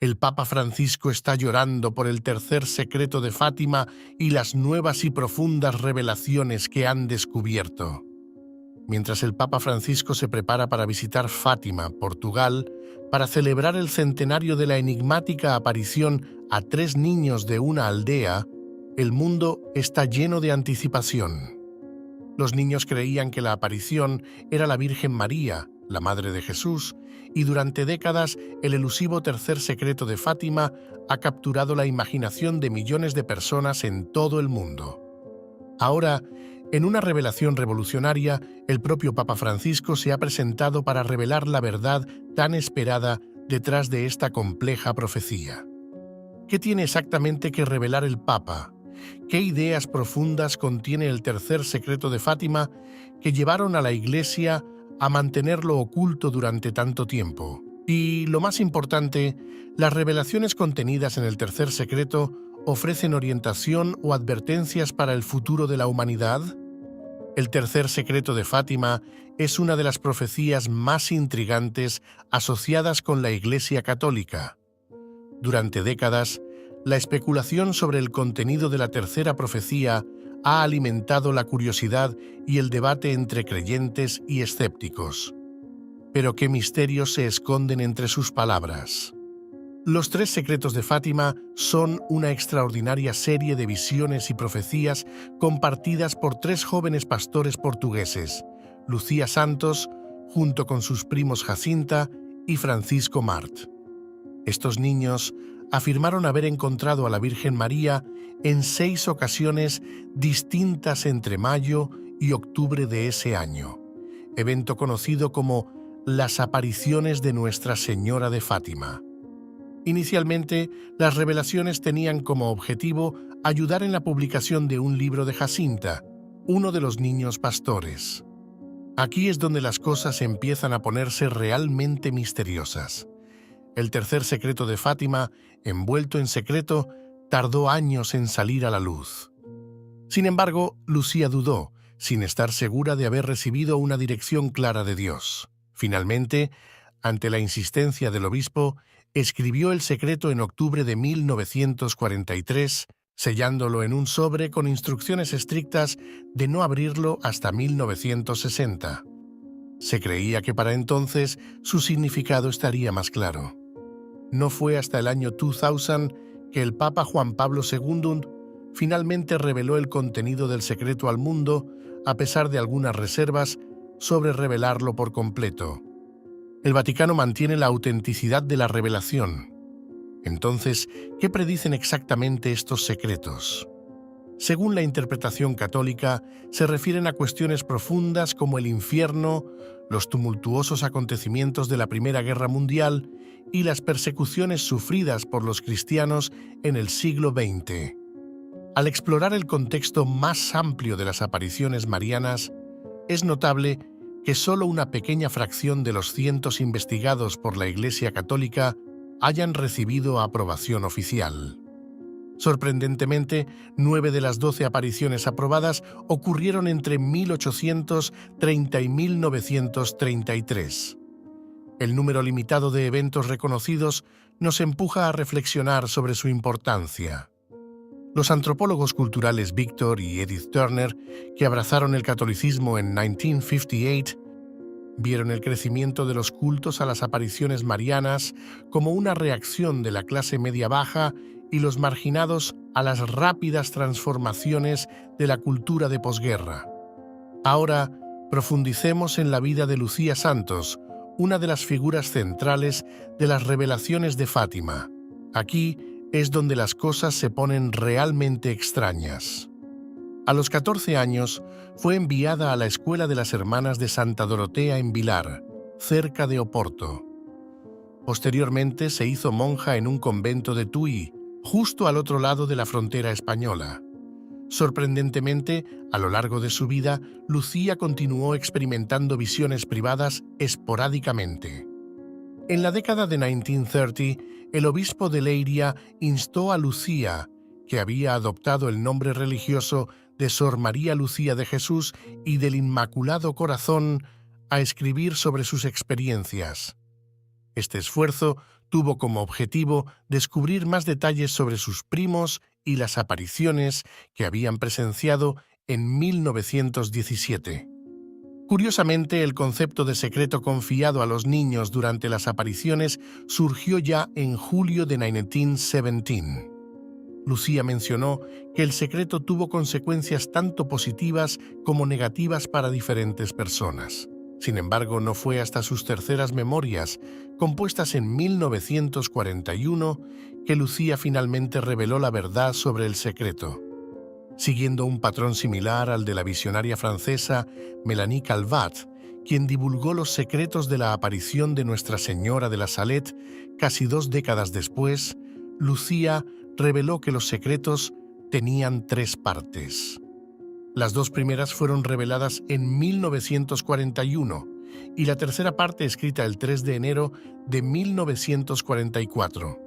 El Papa Francisco está llorando por el tercer secreto de Fátima y las nuevas y profundas revelaciones que han descubierto. Mientras el Papa Francisco se prepara para visitar Fátima, Portugal, para celebrar el centenario de la enigmática aparición a 3 niños de una aldea, el mundo está lleno de anticipación. Los niños creían que la aparición era la Virgen María, la Madre de Jesús, y durante décadas el elusivo tercer secreto de Fátima ha capturado la imaginación de millones de personas en todo el mundo. Ahora, en una revelación revolucionaria, el propio Papa Francisco se ha presentado para revelar la verdad tan esperada detrás de esta compleja profecía. ¿Qué tiene exactamente que revelar el Papa? ¿Qué ideas profundas contiene el tercer secreto de Fátima que llevaron a la Iglesia a mantenerlo oculto durante tanto tiempo? Y, lo más importante, ¿las revelaciones contenidas en el tercer secreto ofrecen orientación o advertencias para el futuro de la humanidad? El tercer secreto de Fátima es una de las profecías más intrigantes asociadas con la Iglesia Católica. Durante décadas, la especulación sobre el contenido de la tercera profecía ha alimentado la curiosidad y el debate entre creyentes y escépticos. Pero ¿qué misterios se esconden entre sus palabras? Los 3 secretos de Fátima son una extraordinaria serie de visiones y profecías compartidas por 3 jóvenes pastores portugueses, Lucía Santos, junto con sus primos Jacinta y Francisco Mart. Estos niños afirmaron haber encontrado a la Virgen María en 6 ocasiones distintas entre mayo y octubre de ese año, evento conocido como las apariciones de Nuestra Señora de Fátima. Inicialmente, las revelaciones tenían como objetivo ayudar en la publicación de un libro de Jacinta, uno de los niños pastores. Aquí es donde las cosas empiezan a ponerse realmente misteriosas. El tercer secreto de Fátima, envuelto en secreto, tardó años en salir a la luz. Sin embargo, Lucía dudó, sin estar segura de haber recibido una dirección clara de Dios. Finalmente, ante la insistencia del obispo, escribió el secreto en octubre de 1943, sellándolo en un sobre con instrucciones estrictas de no abrirlo hasta 1960. Se creía que para entonces su significado estaría más claro. No fue hasta el año 2000 que el Papa Juan Pablo II finalmente reveló el contenido del secreto al mundo, a pesar de algunas reservas sobre revelarlo por completo. El Vaticano mantiene la autenticidad de la revelación. Entonces, ¿qué predicen exactamente estos secretos? Según la interpretación católica, se refieren a cuestiones profundas como el infierno, los tumultuosos acontecimientos de la Primera Guerra Mundial y las persecuciones sufridas por los cristianos en el siglo XX. Al explorar el contexto más amplio de las apariciones marianas, es notable que solo una pequeña fracción de los cientos investigados por la Iglesia Católica hayan recibido aprobación oficial. Sorprendentemente, 9 de las 12 apariciones aprobadas ocurrieron entre 1830 y 1933. El número limitado de eventos reconocidos nos empuja a reflexionar sobre su importancia. Los antropólogos culturales Victor y Edith Turner, que abrazaron el catolicismo en 1958, vieron el crecimiento de los cultos a las apariciones marianas como una reacción de la clase media-baja y los marginados a las rápidas transformaciones de la cultura de posguerra. Ahora, profundicemos en la vida de Lucía Santos, una de las figuras centrales de las revelaciones de Fátima. Aquí es donde las cosas se ponen realmente extrañas. A los 14 años, fue enviada a la Escuela de las Hermanas de Santa Dorotea en Vilar, cerca de Oporto. Posteriormente se hizo monja en un convento de Tui, justo al otro lado de la frontera española. Sorprendentemente, a lo largo de su vida, Lucía continuó experimentando visiones privadas esporádicamente. En la década de 1930, el obispo de Leiria instó a Lucía, que había adoptado el nombre religioso de Sor María Lucía de Jesús y del Inmaculado Corazón, a escribir sobre sus experiencias. Este esfuerzo tuvo como objetivo descubrir más detalles sobre sus primos y las apariciones que habían presenciado en 1917. Curiosamente, el concepto de secreto confiado a los niños durante las apariciones surgió ya en julio de 1917. Lucía mencionó que el secreto tuvo consecuencias tanto positivas como negativas para diferentes personas. Sin embargo, no fue hasta sus terceras memorias, compuestas en 1941, que Lucía finalmente reveló la verdad sobre el secreto. Siguiendo un patrón similar al de la visionaria francesa Mélanie Calvat, quien divulgó los secretos de la aparición de Nuestra Señora de la Salette casi 2 décadas después, Lucía reveló que los secretos tenían 3 partes. Las 2 primeras fueron reveladas en 1941 y la tercera parte escrita el 3 de enero de 1944.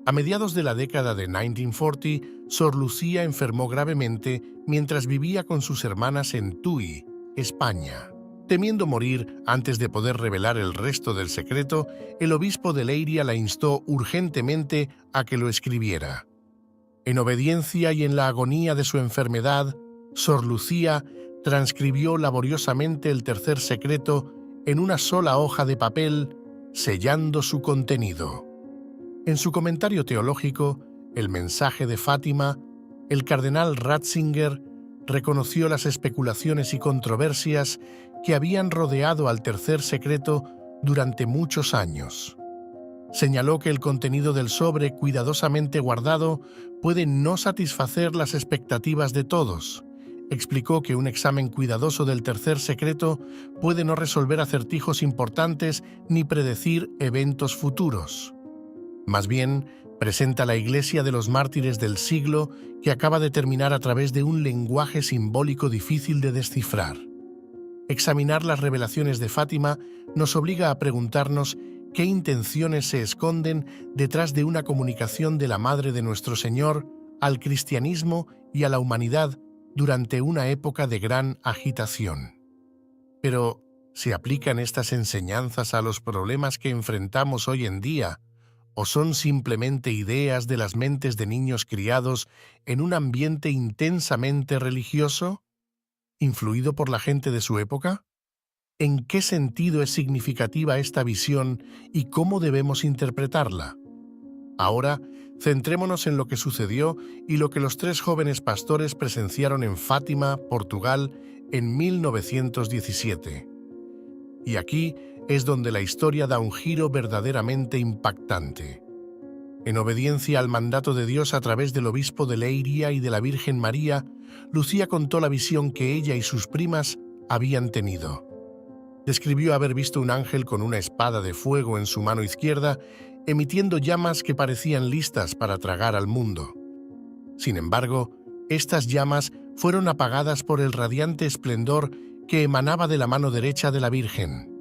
A mediados de la década de 1940, Sor Lucía enfermó gravemente mientras vivía con sus hermanas en Tui, España. Temiendo morir antes de poder revelar el resto del secreto, el obispo de Leiria la instó urgentemente a que lo escribiera. En obediencia y en la agonía de su enfermedad, Sor Lucía transcribió laboriosamente el tercer secreto en una sola hoja de papel, sellando su contenido. En su comentario teológico, El mensaje de Fátima, el cardenal Ratzinger reconoció las especulaciones y controversias que habían rodeado al tercer secreto durante muchos años. Señaló que el contenido del sobre cuidadosamente guardado puede no satisfacer las expectativas de todos. Explicó que un examen cuidadoso del tercer secreto puede no resolver acertijos importantes ni predecir eventos futuros. Más bien, presenta la Iglesia de los mártires del siglo que acaba de terminar a través de un lenguaje simbólico difícil de descifrar. Examinar las revelaciones de Fátima nos obliga a preguntarnos qué intenciones se esconden detrás de una comunicación de la Madre de nuestro Señor al cristianismo y a la humanidad durante una época de gran agitación. Pero, ¿se aplican estas enseñanzas a los problemas que enfrentamos hoy en día? ¿O son simplemente ideas de las mentes de niños criados en un ambiente intensamente religioso, influido por la gente de su época? ¿En qué sentido es significativa esta visión y cómo debemos interpretarla? Ahora, centrémonos en lo que sucedió y lo que los 3 jóvenes pastores presenciaron en Fátima, Portugal, en 1917. Y aquí es donde la historia da un giro verdaderamente impactante. En obediencia al mandato de Dios a través del obispo de Leiria y de la Virgen María, Lucía contó la visión que ella y sus primas habían tenido. Describió haber visto un ángel con una espada de fuego en su mano izquierda, emitiendo llamas que parecían listas para tragar al mundo. Sin embargo, estas llamas fueron apagadas por el radiante esplendor que emanaba de la mano derecha de la Virgen.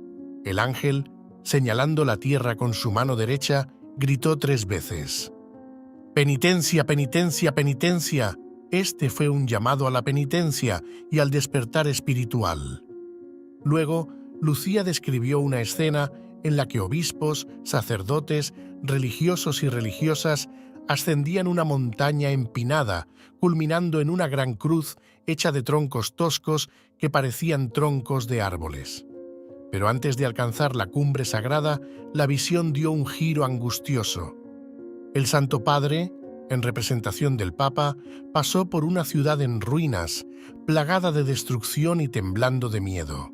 El ángel, señalando la tierra con su mano derecha, gritó 3 veces: «¡Penitencia, penitencia, penitencia!». Este fue un llamado a la penitencia y al despertar espiritual. Luego, Lucía describió una escena en la que obispos, sacerdotes, religiosos y religiosas ascendían una montaña empinada, culminando en una gran cruz hecha de troncos toscos que parecían troncos de árboles. Pero antes de alcanzar la cumbre sagrada, la visión dio un giro angustioso. El Santo Padre, en representación del Papa, pasó por una ciudad en ruinas, plagada de destrucción y temblando de miedo.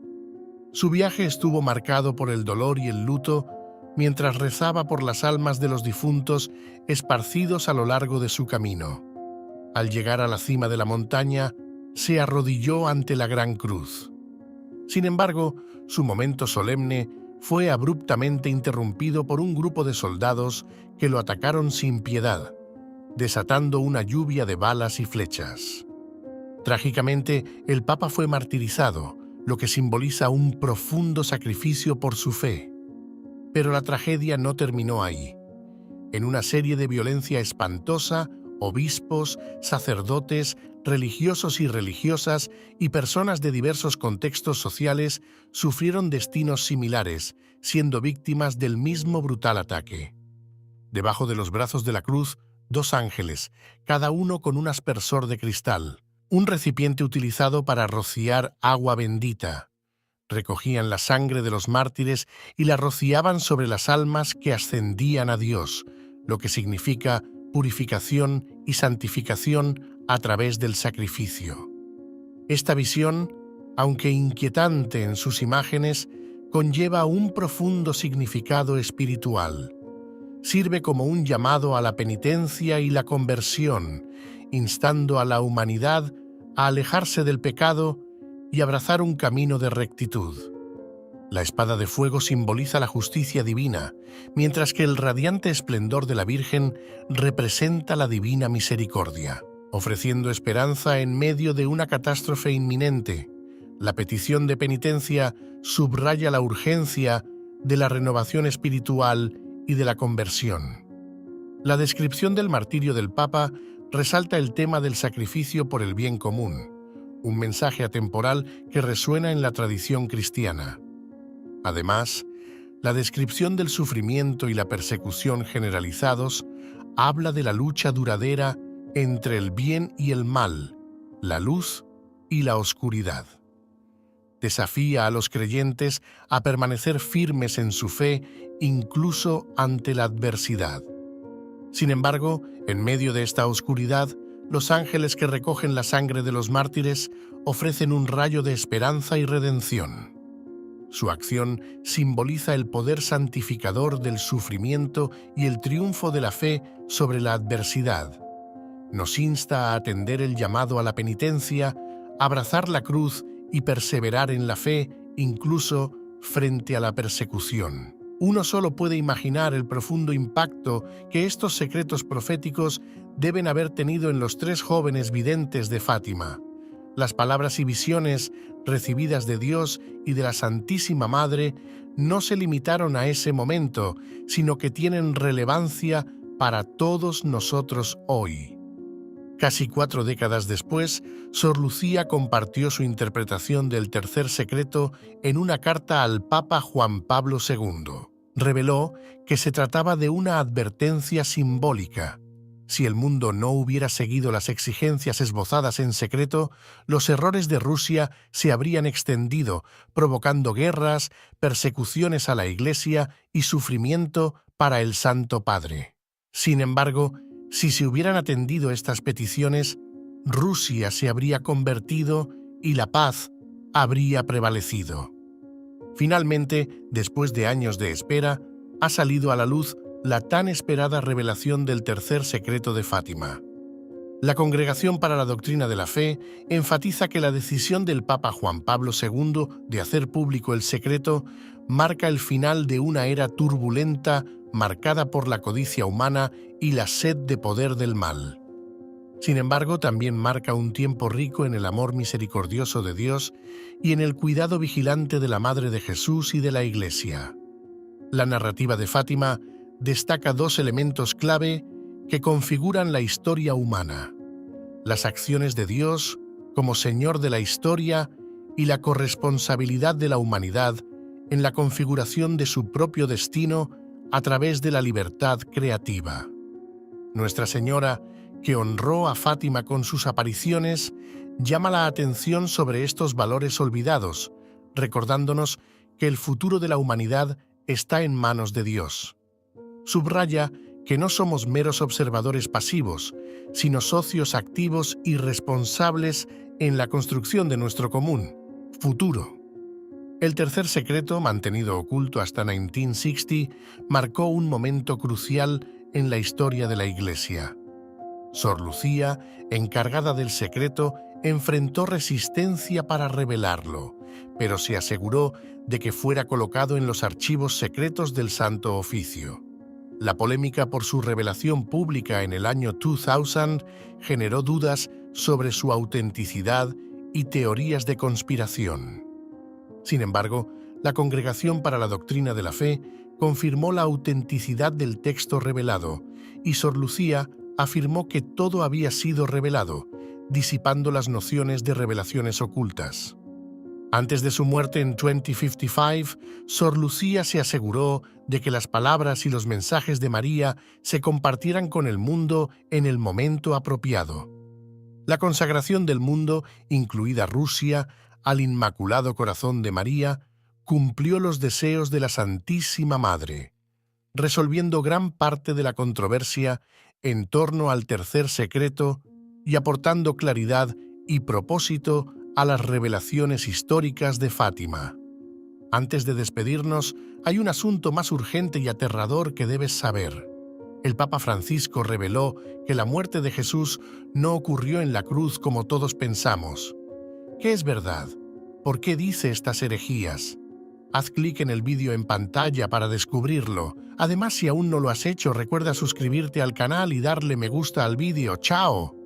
Su viaje estuvo marcado por el dolor y el luto, mientras rezaba por las almas de los difuntos esparcidos a lo largo de su camino. Al llegar a la cima de la montaña, se arrodilló ante la gran cruz. Sin embargo, su momento solemne fue abruptamente interrumpido por un grupo de soldados que lo atacaron sin piedad, desatando una lluvia de balas y flechas. Trágicamente, el Papa fue martirizado, lo que simboliza un profundo sacrificio por su fe. Pero la tragedia no terminó ahí. En una serie de violencia espantosa, obispos, sacerdotes, religiosos y religiosas y personas de diversos contextos sociales sufrieron destinos similares, siendo víctimas del mismo brutal ataque. Debajo de los brazos de la cruz, 2 ángeles, cada uno con un aspersor de cristal, un recipiente utilizado para rociar agua bendita. Recogían la sangre de los mártires y la rociaban sobre las almas que ascendían a Dios, lo que significa purificación y santificación a través del sacrificio. Esta visión, aunque inquietante en sus imágenes, conlleva un profundo significado espiritual. Sirve como un llamado a la penitencia y la conversión, instando a la humanidad a alejarse del pecado y abrazar un camino de rectitud. La espada de fuego simboliza la justicia divina, mientras que el radiante esplendor de la Virgen representa la divina misericordia, ofreciendo esperanza en medio de una catástrofe inminente. La petición de penitencia subraya la urgencia de la renovación espiritual y de la conversión. La descripción del martirio del Papa resalta el tema del sacrificio por el bien común, un mensaje atemporal que resuena en la tradición cristiana. Además, la descripción del sufrimiento y la persecución generalizados habla de la lucha duradera entre el bien y el mal, la luz y la oscuridad. Desafía a los creyentes a permanecer firmes en su fe incluso ante la adversidad. Sin embargo, en medio de esta oscuridad, los ángeles que recogen la sangre de los mártires ofrecen un rayo de esperanza y redención. Su acción simboliza el poder santificador del sufrimiento y el triunfo de la fe sobre la adversidad. Nos insta a atender el llamado a la penitencia, abrazar la cruz y perseverar en la fe, incluso frente a la persecución. Uno solo puede imaginar el profundo impacto que estos secretos proféticos deben haber tenido en los 3 jóvenes videntes de Fátima. Las palabras y visiones recibidas de Dios y de la Santísima Madre no se limitaron a ese momento, sino que tienen relevancia para todos nosotros hoy. Casi 4 décadas después, Sor Lucía compartió su interpretación del tercer secreto en una carta al Papa Juan Pablo II. Reveló que se trataba de una advertencia simbólica. Si el mundo no hubiera seguido las exigencias esbozadas en secreto, los errores de Rusia se habrían extendido, provocando guerras, persecuciones a la Iglesia y sufrimiento para el Santo Padre. Sin embargo, si se hubieran atendido estas peticiones, Rusia se habría convertido y la paz habría prevalecido. Finalmente, después de años de espera, ha salido a la luz la tan esperada revelación del tercer secreto de Fátima. La Congregación para la Doctrina de la Fe enfatiza que la decisión del Papa Juan Pablo II de hacer público el secreto marca el final de una era turbulenta marcada por la codicia humana y la sed de poder del mal. Sin embargo, también marca un tiempo rico en el amor misericordioso de Dios y en el cuidado vigilante de la Madre de Jesús y de la Iglesia. La narrativa de Fátima destaca 2 elementos clave que configuran la historia humana: las acciones de Dios como Señor de la historia y la corresponsabilidad de la humanidad en la configuración de su propio destino a través de la libertad creativa. Nuestra Señora, que honró a Fátima con sus apariciones, llama la atención sobre estos valores olvidados, recordándonos que el futuro de la humanidad está en manos de Dios. Subraya que no somos meros observadores pasivos, sino socios activos y responsables en la construcción de nuestro común futuro. El tercer secreto, mantenido oculto hasta 1960, marcó un momento crucial en la historia de la Iglesia. Sor Lucía, encargada del secreto, enfrentó resistencia para revelarlo, pero se aseguró de que fuera colocado en los archivos secretos del Santo Oficio. La polémica por su revelación pública en el año 2000 generó dudas sobre su autenticidad y teorías de conspiración. Sin embargo, la Congregación para la Doctrina de la Fe confirmó la autenticidad del texto revelado, y Sor Lucía afirmó que todo había sido revelado, disipando las nociones de revelaciones ocultas. Antes de su muerte en 2055, Sor Lucía se aseguró de que las palabras y los mensajes de María se compartieran con el mundo en el momento apropiado. La consagración del mundo, incluida Rusia, al Inmaculado Corazón de María, cumplió los deseos de la Santísima Madre, resolviendo gran parte de la controversia en torno al tercer secreto y aportando claridad y propósito a las revelaciones históricas de Fátima. Antes de despedirnos, hay un asunto más urgente y aterrador que debes saber. El Papa Francisco reveló que la muerte de Jesús no ocurrió en la cruz como todos pensamos. ¿Qué es verdad? ¿Por qué dice estas herejías? Haz clic en el vídeo en pantalla para descubrirlo. Además, si aún no lo has hecho, recuerda suscribirte al canal y darle me gusta al vídeo. ¡Chao!